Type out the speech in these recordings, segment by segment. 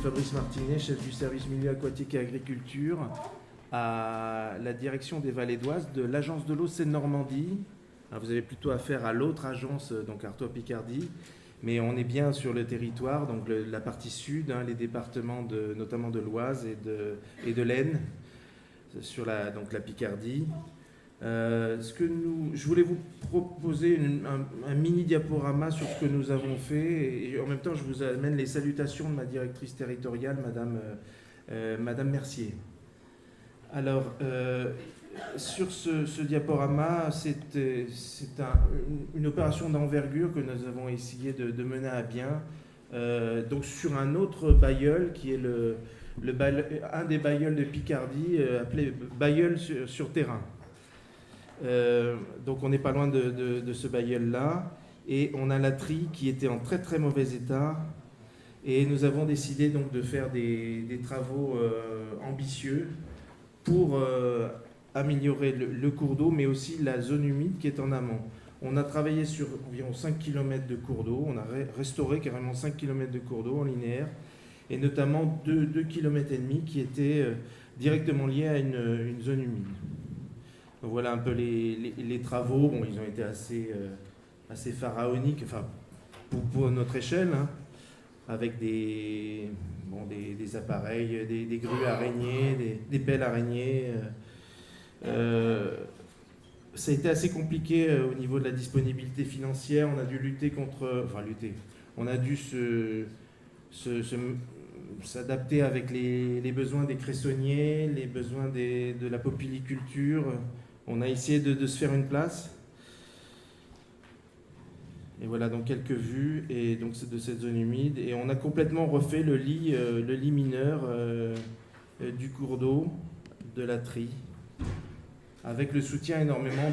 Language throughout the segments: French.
Fabrice Martinet, chef du service milieu aquatique et agriculture, à la direction des vallées d'Oise de l'agence de l'eau Seine-Normandie. Alors, vous avez plutôt affaire à l'autre agence, donc Artois-Picardie, mais on est bien sur le territoire, donc la partie sud, les départements notamment de l'Oise et de l'Aisne, sur donc la Picardie. Je voulais vous proposer un mini diaporama sur ce que nous avons fait, et en même temps je vous amène les salutations de ma directrice territoriale, Madame Mercier. Alors, sur ce diaporama, c'est une opération d'envergure que nous avons essayé de mener à bien, donc sur un autre bailleul qui est un des bailleuls de Picardie, appelé bailleul sur terrain. Donc on n'est pas loin de ce bailleul-là, et on a la Trie qui était en très très mauvais état, et nous avons décidé donc de faire des travaux ambitieux pour améliorer le cours d'eau, mais aussi la zone humide qui est en amont. On a travaillé sur environ 5 km de cours d'eau, on a restauré carrément 5 km de cours d'eau en linéaire, et notamment 2,5 km qui étaient directement liés à une zone humide. Donc voilà un peu les travaux. Bon, ils ont été assez pharaoniques, enfin, pour notre échelle, avec des appareils, des grues araignées, des pelles araignées. Ça a été assez compliqué au niveau de la disponibilité financière. On a dû lutter on a dû s'adapter avec les besoins des cressonniers, les besoins de la popiliculture. On a essayé de se faire une place. Et voilà donc quelques vues et donc de cette zone humide. Et on a complètement refait le lit mineur du cours d'eau de la Trie, avec le soutien énormément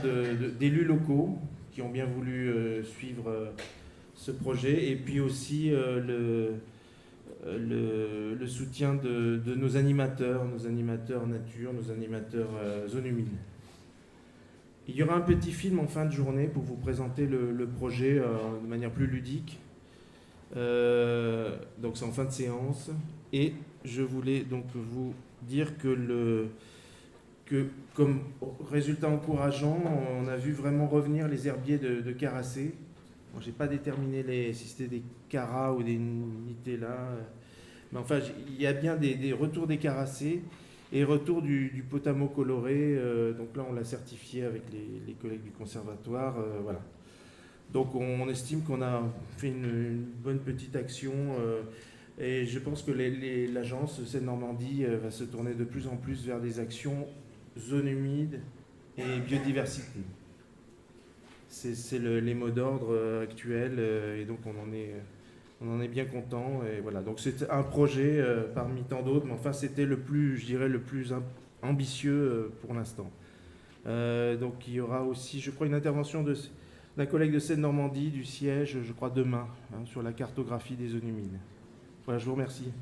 d'élus locaux qui ont bien voulu suivre ce projet, et puis aussi le soutien de nos animateurs nature, nos animateurs zone humide. Il y aura un petit film en fin de journée pour vous présenter le projet de manière plus ludique. Donc c'est en fin de séance. Et je voulais donc vous dire que comme résultat encourageant, on a vu vraiment revenir les herbiers de Caracé. Bon, je n'ai pas déterminé si c'était des caras ou des nitella. Mais enfin, il y a bien des retours des Caracés. Et retour du potamo coloré, donc là on l'a certifié avec les collègues du conservatoire, voilà. Donc on estime qu'on a fait une bonne petite action, et je pense que l'agence Seine-Normandie va se tourner de plus en plus vers des actions zone humide et biodiversité. C'est les mots d'ordre actuels, et donc on en est bien content, et voilà. Donc c'est un projet parmi tant d'autres, mais enfin c'était le plus ambitieux pour l'instant. Donc il y aura aussi, je crois, une intervention d'un collègue de Seine-Normandie du siège, je crois demain, sur la cartographie des zones humides. Voilà, je vous remercie.